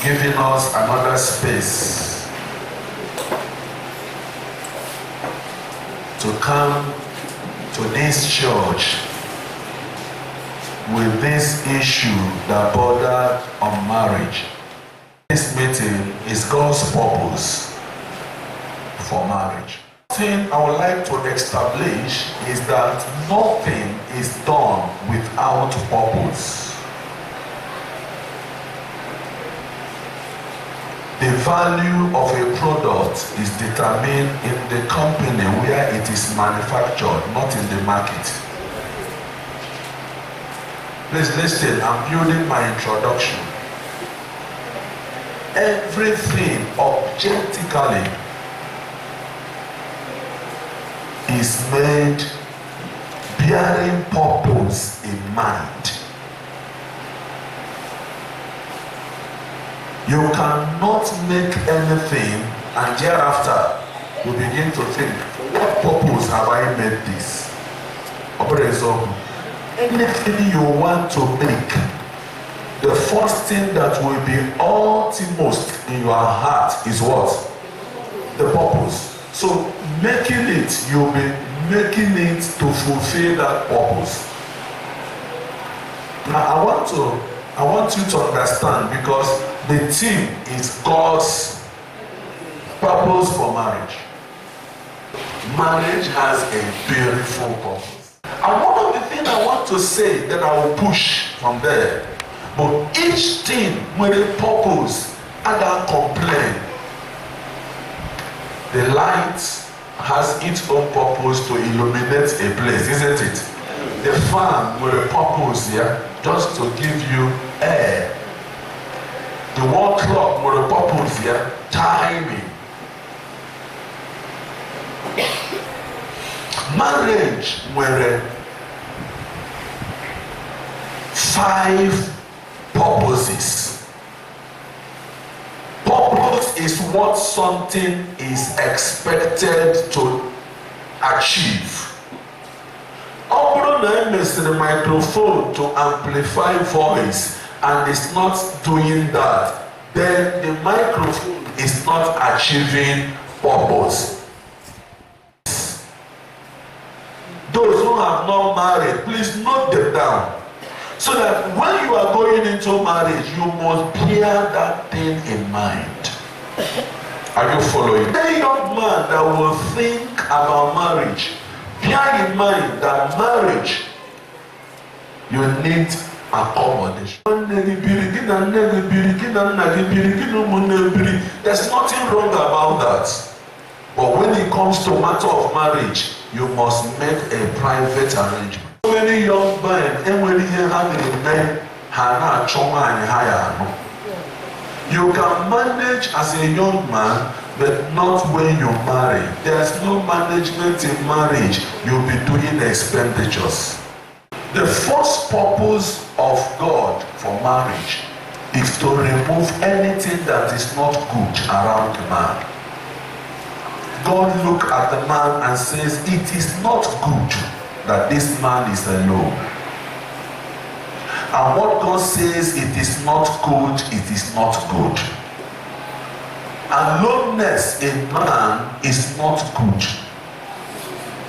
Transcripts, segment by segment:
giving us another space to come to this church with this issue that bordered on marriage. This meeting is God's purpose for marriage. Thing I would like to establish is that nothing is done without purpose. The value of a product is determined in the company where it is manufactured, not in the market. Please listen, I'm building my introduction. Everything objectively is made bearing purpose in mind. You cannot make anything and thereafter you begin to think, for what purpose have I made this? For example, anything you want to make, the first thing that will be utmost in your heart is what? The purpose. So making it, you'll be making it to fulfill that purpose. Now I want you to understand, because the theme is God's purpose for marriage. Marriage has a beautiful purpose. And one of the things I want to say that I will push from there, but each thing with a purpose, and I complain. The light has its own purpose to illuminate a place, isn't it? The fan with a purpose here, just to give you air. The wall clock with a purpose here, timing. Marriage with 5 purposes. Purpose is what something is expected to achieve. Open the microphone to amplify voice and it's not doing that, then the microphone is not achieving purpose. Those who have not married, please note them down. So that when you are going into marriage, you must bear that thing in mind. Are you following? Any young man that will think about marriage, bear in mind that marriage, you need accommodation. There's nothing wrong about that. But when it comes to matter of marriage, you must make a private arrangement. So many young men, and when you have a man, you can manage as a young man, but not when you marry. There's no management in marriage. You'll be doing expenditures. The first purpose of God for marriage is to remove anything that is not good around the man. God looks at the man and says, it is not good that this man is alone. And what God says, it is not good, it is not good. Aloneness in man is not good.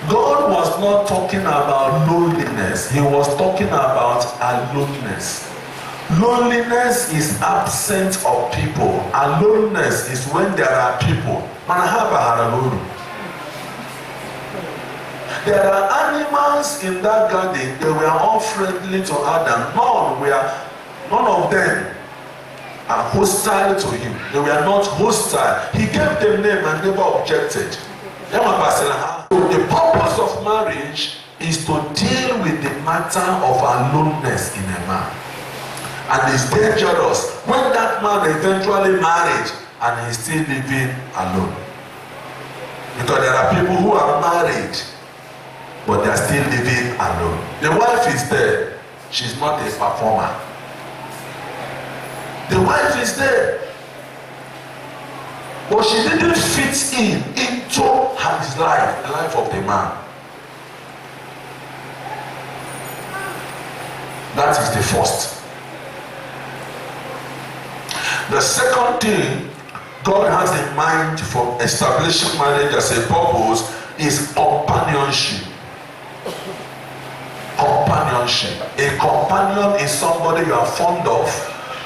God was not talking about loneliness, he was talking about aloneness. Loneliness is absence of people. Aloneness is when there are people. There are animals in that garden, they were all friendly to Adam. None of them are hostile to him. They were not hostile. He gave them name and never objected. The purpose of marriage is to deal with the matter of aloneness in a man. And it's dangerous when that man eventually married and he's still living alone. Because there are people who are married but they are still living alone. The wife is there, she's not a performer. The wife is there, but she didn't fit into his life, the life of the man. That is the first. The second thing God has in mind for establishing marriage as a purpose is companionship. Companionship. A companion is somebody you are fond of,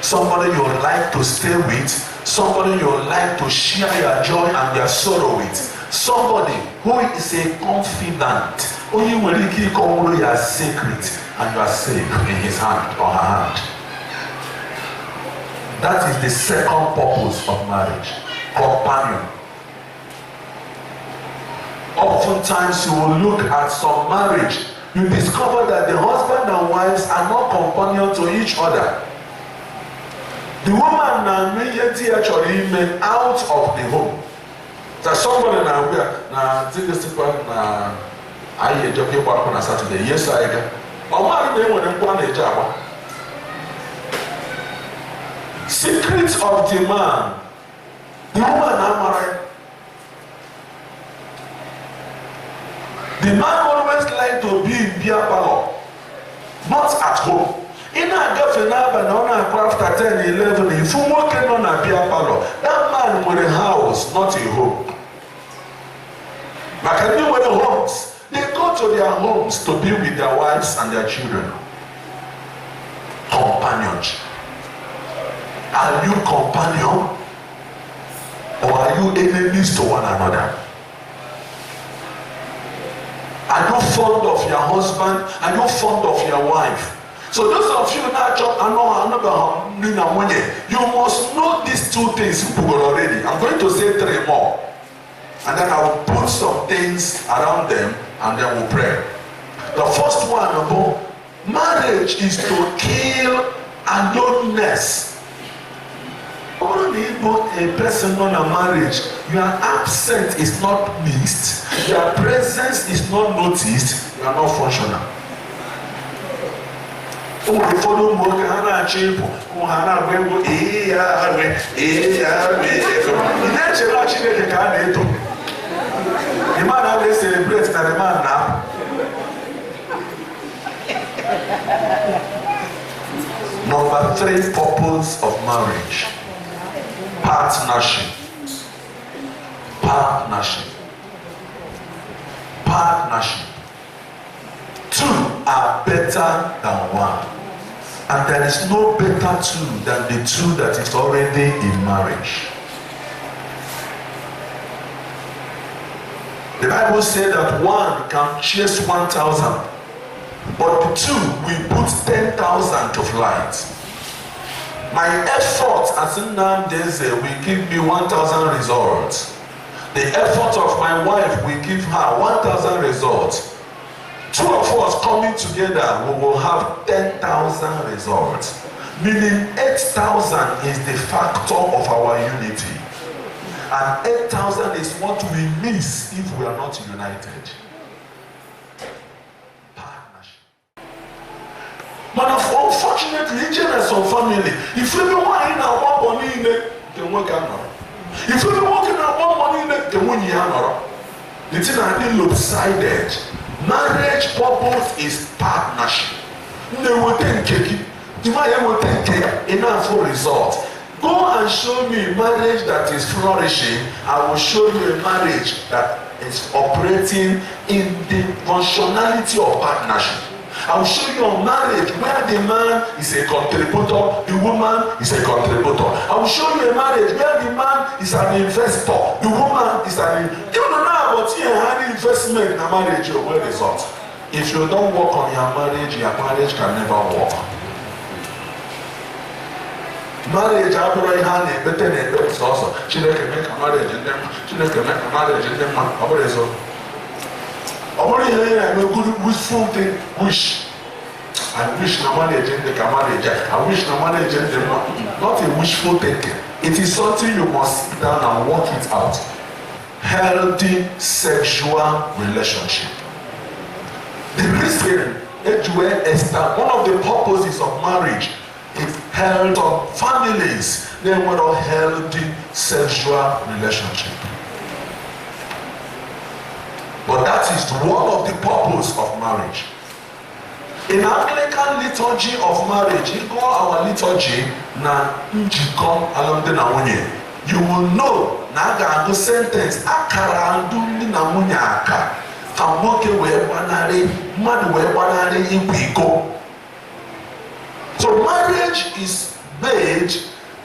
somebody you like to stay with, somebody you like to share your joy and your sorrow with, somebody who is a confidant. Only when you come you are sacred and you are safe in his hand or her hand. That is the second purpose of marriage. Companion. Oftentimes you will look at some marriage, you discover that the husband and wives are not companion to each other. The woman now immediately actually men out of the home. So somebody now did this na I joke about on Saturday. Yes, I get. Secret of the man. The woman are married. The man always like to be in beer parlor, not at home. In a girlfriend after 10, 11, if you working on a beer parlor, that man with a house, not a home. But can you with the homes? They go to their homes to be with their wives and their children. Companionship. Are you companion? Or are you enemies to one another? Are you fond of your husband? Are you fond of your wife? So those of you now, you must know these two things already. I'm going to say three more. And then I will put some things around them and then we'll pray. The first one about marriage is to kill aloneness. Only a person on a marriage, your absence is not missed, your presence is not noticed, you are not functional. Oh, the follow more Hana Chipo, who Hana will the man always celebrates that the man now. Number 3 purpose of marriage. Partnership. Partnership. Partnership. 2 are better than 1. And there is no better 2 than the 2 that is already in marriage. The Bible says that 1 can chase 1,000, but the 2 will put 10,000 to flight. My effort as Nnamdi Ezeh will give me 1,000 results. The effort of my wife will give her 1,000 results. 2 of us coming together, we will have 10,000 results. Meaning 8,000 is the factor of our unity. And 8,000 is what we miss if we are not united. Partnership. But unfortunately, in some family, if you don't want to one money in it, then what can you? If you don't want to one money in it, then what can you? It's not lopsided. Marriage purpose is partnership. They will take it. The man will take enough for results. Go and show me a marriage that is flourishing. I will show you a marriage that is operating in the functionality of partnership. I will show you a marriage where the man is a contributor, the woman is a contributor. I will show you a marriage where the man is an investor, the woman is an investor. You don't know about any investment in a marriage or where result. If you don't work on your marriage can never work. Marriage, I brought hand in better than it's also. She can make a marriage in them. She can make a marriage in them. I want to hear a good wishful thing. Wish. I wish no marriage in the marriage. I wish no marriage in them. Not a wishful thinking. It is something you must sit down and work it out. Healthy sexual relationship. The reason one of the purposes of marriage is health of families. They want a healthy sexual relationship. But that is one of the purpose of marriage. In Anglican liturgy of marriage, in our liturgy, na njikọ alụmdi na nwunye, you will know na a ga-agụ sentence akara alụmdi na nwunye aka ka nwoke wee gbanarị mmadụ wee gbanarị ịkwa iko. So marriage is made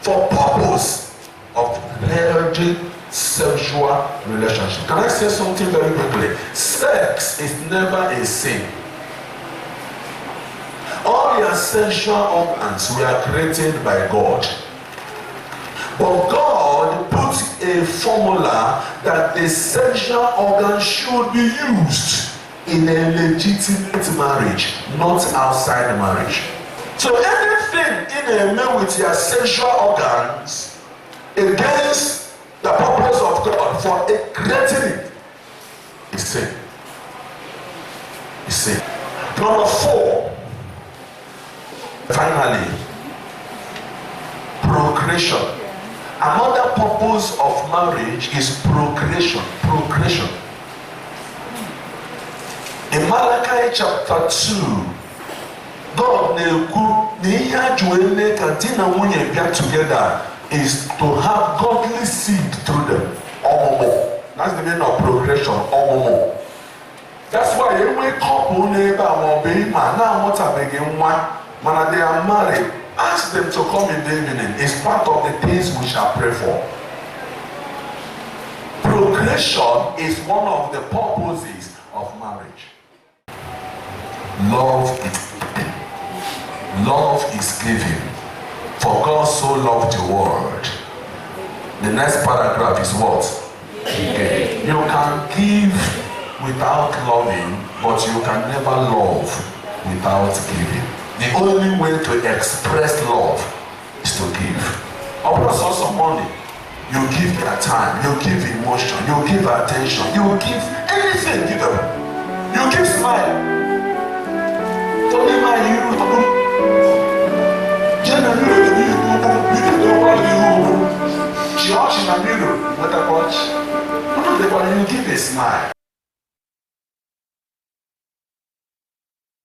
for purpose of healthy sexual relationship. Can I say something very quickly? Sex is never a sin. All your sexual organs were created by God. But God put a formula that the sexual organ should be used in a legitimate marriage, not outside marriage. So anything in a man with your sexual organs against the purpose of God for creating it is sin. Is sin. Number 4. Finally, procreation. Another purpose of marriage is procreation. Procreation. In Malachi chapter 2, God together is to have godly seed through them. That's the meaning of progression. That's why every couple neighbor when they are married, ask them to come in the evening. It's part of the things we shall pray for. Progression is one of the purposes of marriage. Love is giving. Love is giving. For God so loved the world. The next paragraph is what? Okay. You can give without loving, but you can never love without giving. The only way to express love is to give. Upon a source of money, you give your time, you give emotion, you give attention, you give anything, give them. You give smile. So they might you give a smile.